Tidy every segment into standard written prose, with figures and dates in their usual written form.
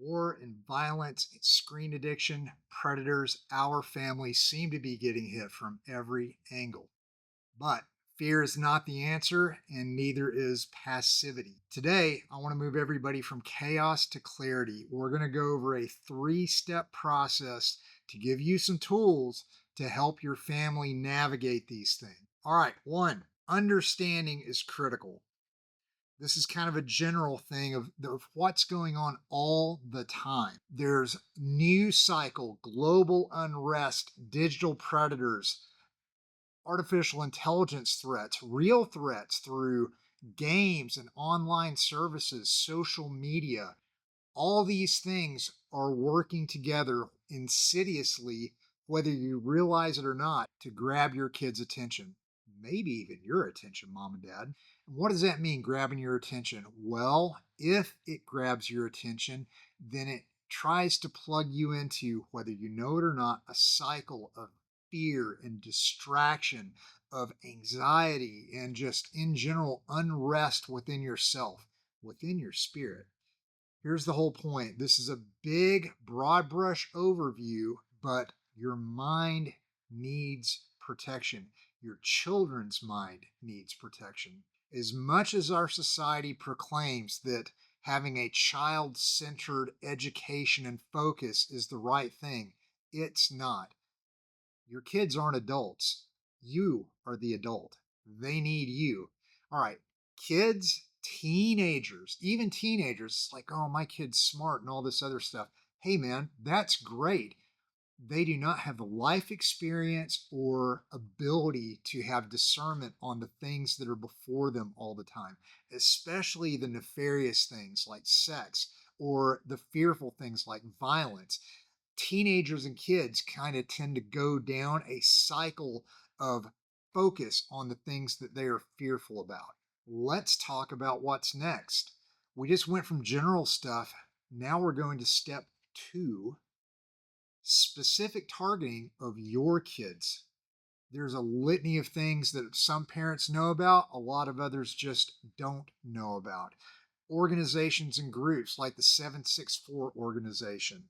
War and violence and screen addiction, predators, our families seem to be getting hit from every angle. But fear is not the answer, and neither is passivity. Today, I want to move everybody from chaos to clarity. We're going to go over a 3 step process to give you some tools to help your family navigate these things. All right, one, understanding is critical. This is kind of a general thing of what's going on all the time. There's news cycle, global unrest, digital predators, artificial intelligence threats, real threats through games and online services, social media. All these things are working together insidiously, whether you realize it or not, to grab your kids' attention. Maybe even your attention, mom and dad. And what does that mean, grabbing your attention? Well, if it grabs your attention, then it tries to plug you into, whether you know it or not, a cycle of fear and distraction, of anxiety, and just in general unrest within yourself, within your spirit. Here's the whole point. This is a big, broad brush overview, but your mind needs protection. Your children's mind needs protection. As much as our society proclaims that having a child centered education and focus is the right thing, it's not. Your kids aren't adults. You are the adult. They need you. All right, kids, teenagers, even teenagers, it's like, oh, my kid's smart and all this other stuff. Hey, man, that's great. They do not have the life experience or ability to have discernment on the things that are before them all the time, especially the nefarious things like sex or the fearful things like violence. Teenagers and kids kind of tend to go down a cycle of focus on the things that they are fearful about. Let's talk about what's next. We just went from general stuff. Now we're going to step 2, specific targeting of your kids. There's a litany of things that some parents know about, a lot of others just don't know about. Organizations and groups like the 764 organization.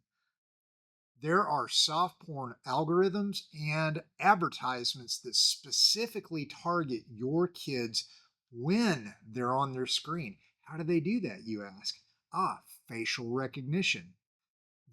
There are soft porn algorithms and advertisements that specifically target your kids when they're on their screen. How do they do that, you ask? Facial recognition.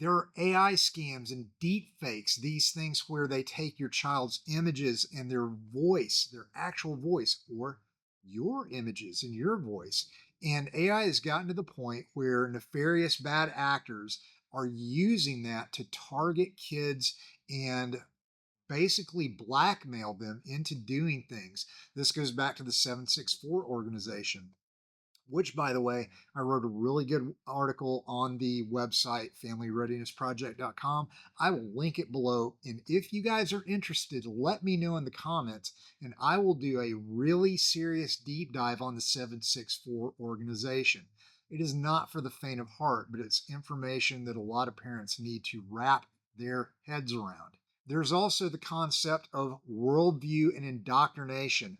There are AI scams and deep fakes, these things where they take your child's images and their voice, their actual voice, or your images and your voice. And AI has gotten to the point where nefarious bad actors are using that to target kids and basically blackmail them into doing things. This goes back to the 764 organization, which, by the way, I wrote a really good article on the website, familyreadinessproject.com. I will link it below. And if you guys are interested, let me know in the comments, and I will do a really serious deep dive on the 764 organization. It is not for the faint of heart, but it's information that a lot of parents need to wrap their heads around. There's also the concept of worldview and indoctrination,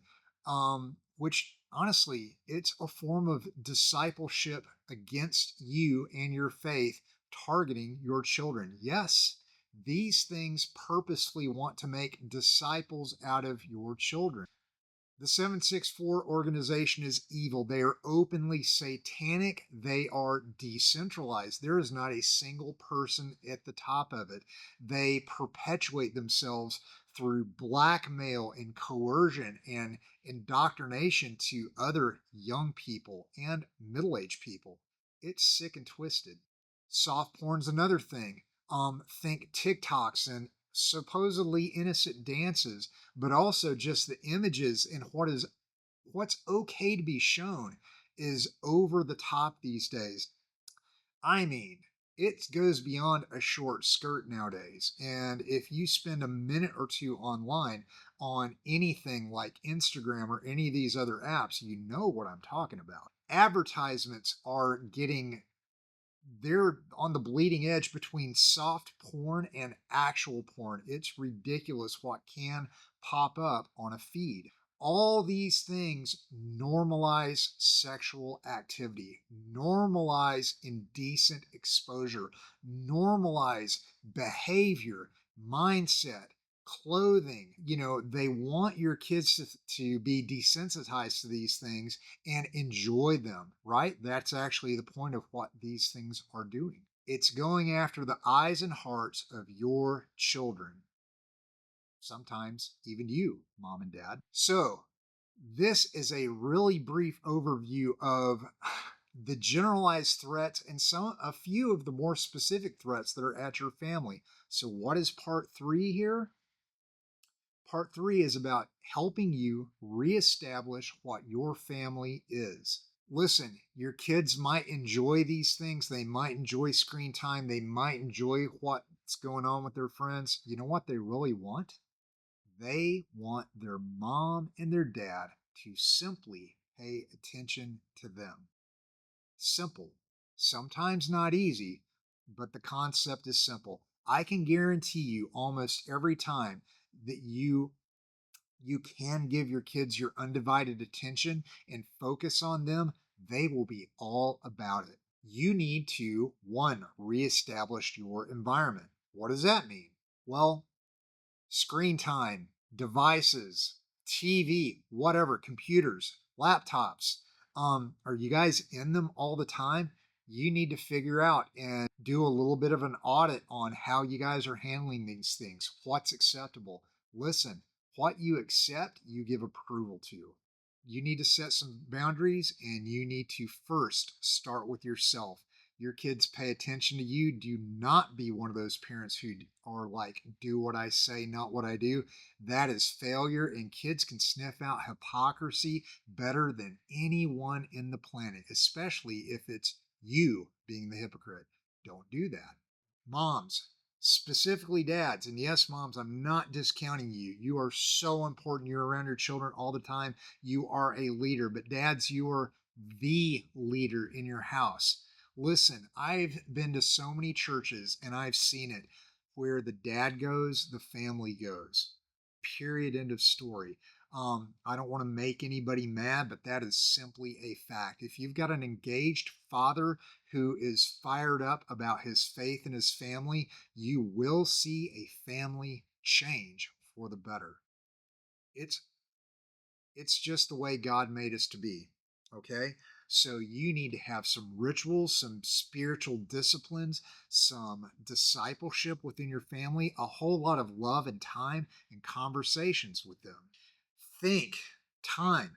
which honestly, it's a form of discipleship against you and your faith, targeting your children. Yes, these things purposefully want to make disciples out of your children. The 764 organization is evil. They are openly satanic. They are decentralized. There is not a single person at the top of it. They perpetuate themselves through blackmail and coercion and indoctrination to other young people and middle-aged people. It's sick and twisted. Soft porn's another thing. Think TikToks and supposedly innocent dances, but also just the images and what's okay to be shown is over the top these days. I mean, it goes beyond a short skirt nowadays. And if you spend a minute or two online on anything like Instagram or any of these other apps, you know what I'm talking about. Advertisements are getting, they're on the bleeding edge between soft porn and actual porn. It's ridiculous what can pop up on a feed. All these things normalize sexual activity, normalize indecent exposure, normalize behavior, mindset, clothing. They want your kids to be desensitized to these things and enjoy them, right? That's actually the point of what these things are doing. It's going after the eyes and hearts of your children, sometimes even you, mom and dad. So, this is a really brief overview of the generalized threats and a few of the more specific threats that are at your family. So, what is part 3 here? Part 3 is about helping you reestablish what your family is. Listen, your kids might enjoy these things. They might enjoy screen time. They might enjoy what's going on with their friends. You know what they really want? They want their mom and their dad to simply pay attention to them. Simple. Sometimes not easy, but the concept is simple. I can guarantee you almost every time that you can give your kids your undivided attention and focus on them, they will be all about it. You need to, one, reestablish your environment. What does that mean? Well, screen time, devices, TV, whatever, computers, laptops. Are you guys in them all the time? You need to figure out and do a little bit of an audit on how you guys are handling these things. What's acceptable? Listen, what you accept, you give approval to. You need to set some boundaries and you need to first start with yourself. Your kids pay attention to you. Do not be one of those parents who are like, do what I say, not what I do. That is failure, and kids can sniff out hypocrisy better than anyone in the planet, especially if it's you being the hypocrite. Don't do that. Moms, specifically dads, and yes, moms, I'm not discounting you. You are so important. You're around your children all the time. You are a leader, but dads, you are the leader in your house. Listen, I've been to so many churches and I've seen it where the dad goes, the family goes. Period. End of story. I don't want to make anybody mad, but that is simply a fact. If you've got an engaged father who is fired up about his faith and his family, you will see a family change for the better. It's it's just the way God made us to be. Okay? So you need to have some rituals, some spiritual disciplines, some discipleship within your family, a whole lot of love and time and conversations with them. Think, time,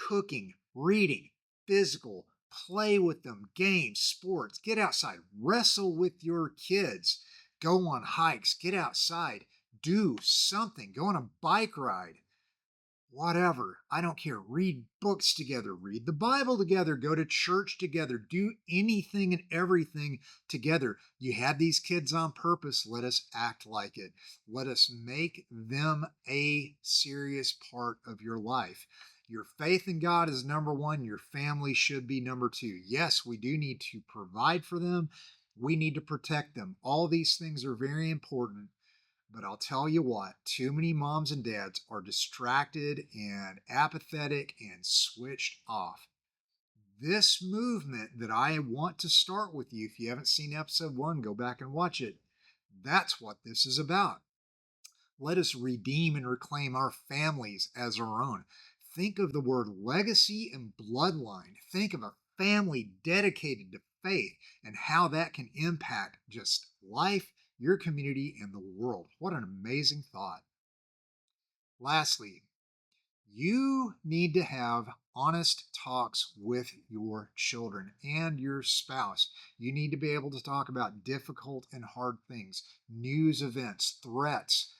cooking, reading, physical, play with them, games, sports, get outside, wrestle with your kids, go on hikes, get outside, do something, go on a bike ride, whatever. I don't care. Read books together, read the Bible together, go to church together, do anything and everything together. You had these kids on purpose. Let us act like it. Let us make them a serious part of your life. Your faith in God is number one. Your family should be number two. Yes, we do need to provide for them. We need to protect them. All these things are very important. But I'll tell you what, too many moms and dads are distracted and apathetic and switched off. This movement that I want to start with you, if you haven't seen episode 1, go back and watch it. That's what this is about. Let us redeem and reclaim our families as our own. Think of the word legacy and bloodline. Think of a family dedicated to faith and how that can impact just life, your community, and the world. What an amazing thought. Lastly, you need to have honest talks with your children and your spouse. You need to be able to talk about difficult and hard things, news events, threats,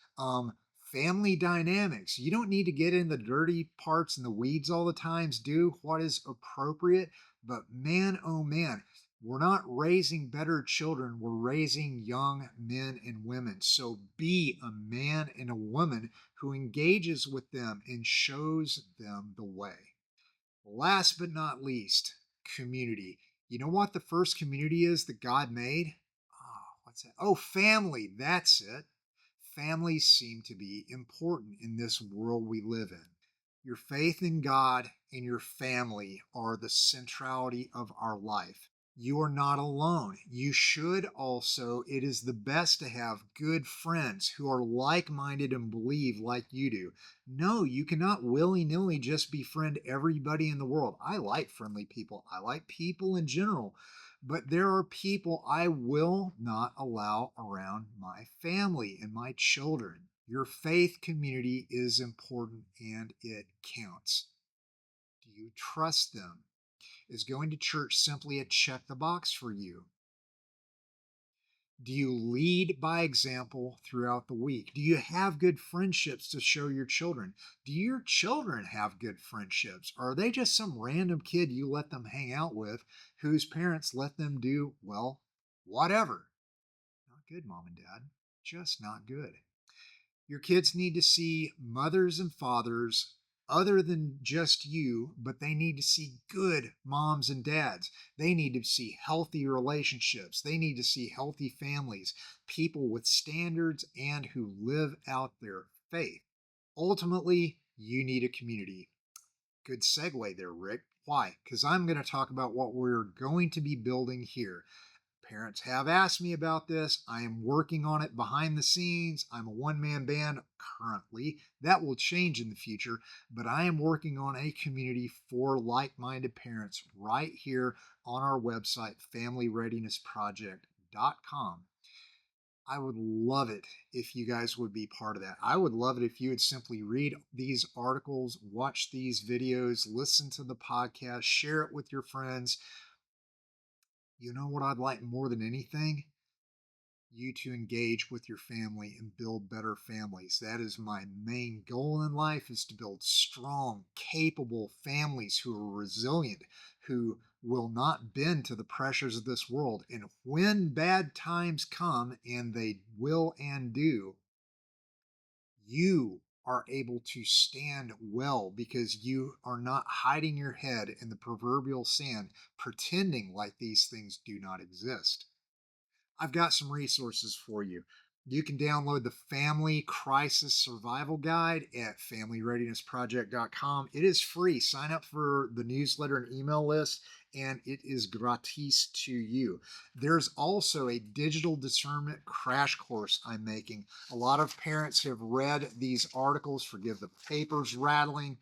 family dynamics. You don't need to get in the dirty parts and the weeds all the times. Do what is appropriate. But man, oh man, we're not raising better children. We're raising young men and women. So be a man and a woman who engages with them and shows them the way. Last but not least, community. You know what the first community is that God made? Oh, what's that? Oh, family. That's it. Families seem to be important in this world we live in. Your faith in God and your family are the centrality of our life. You are not alone. You should also, it is the best to have good friends who are like minded and believe like you do. No, you cannot willy nilly just befriend everybody in the world. I like friendly people, I like people in general, but there are people I will not allow around my family and my children. Your faith community is important and it counts. Do you trust them? Is going to church simply a check the box for you? Do you lead by example throughout the week? Do you have good friendships to show your children? Do your children have good friendships? Or are they just some random kid you let them hang out with whose parents let them do, well, whatever? Not good, mom and dad. Just not good. Your kids need to see mothers and fathers other than just you, but they need to see good moms and dads. They need to see healthy relationships. They need to see healthy families, people with standards and who live out their faith. Ultimately, you need a community. Good segue there, Rick. Why? Because I'm going to talk about what we're going to be building here. Parents have asked me about this. I am working on it behind the scenes. I'm a one-man band currently. That will change in the future, but I am working on a community for like-minded parents right here on our website, familyreadinessproject.com. I would love it if you guys would be part of that. I would love it if you would simply read these articles, watch these videos, listen to the podcast, share it with your friends. You know what I'd like more than anything? You to engage with your family and build better families. That is my main goal in life, is to build strong, capable families who are resilient, who will not bend to the pressures of this world. And when bad times come, and they will and do, you are able to stand well because you are not hiding your head in the proverbial sand, pretending like these things do not exist. I've got some resources for you. You can download the Family Crisis Survival Guide at familyreadinessproject.com. It is free. Sign up for the newsletter and email list, and it is gratis to you. There's also a digital discernment crash course I'm making. A lot of parents have read these articles, forgive the papers rattling,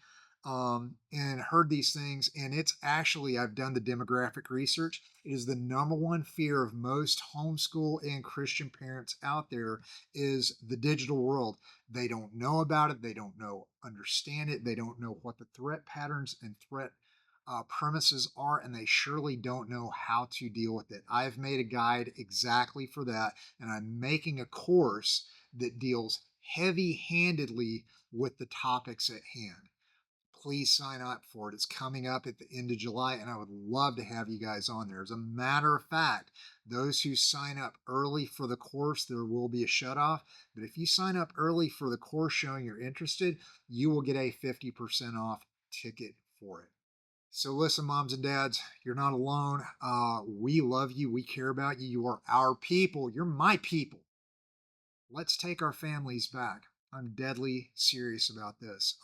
and heard these things. And it's actually, I've done the demographic research. It is the number one fear of most homeschool and Christian parents out there is the digital world. They don't know about it. They don't understand it. They don't know what the threat patterns and threat premises are, and they surely don't know how to deal with it. I've made a guide exactly for that, and I'm making a course that deals heavy-handedly with the topics at hand. Please sign up for it. It's coming up at the end of July, and I would love to have you guys on there. As a matter of fact, those who sign up early for the course, there will be a shutoff. But if you sign up early for the course showing you're interested, you will get a 50% off ticket for it. So listen, moms and dads, you're not alone. We love you. We care about you. You are our people. You're my people. Let's take our families back. I'm deadly serious about this.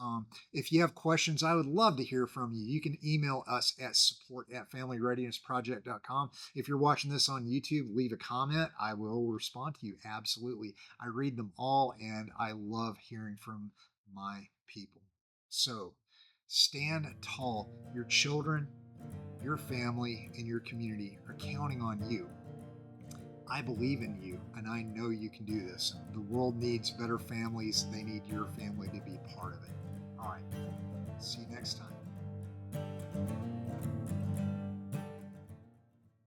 If you have questions, I would love to hear from you. You can email us at support@familyreadinessproject.com. If you're watching this on YouTube, leave a comment. I will respond to you. Absolutely. I read them all, and I love hearing from my people. So stand tall. Your children, your family, and your community are counting on you. I believe in you, and I know you can do this. The world needs better families. They need your family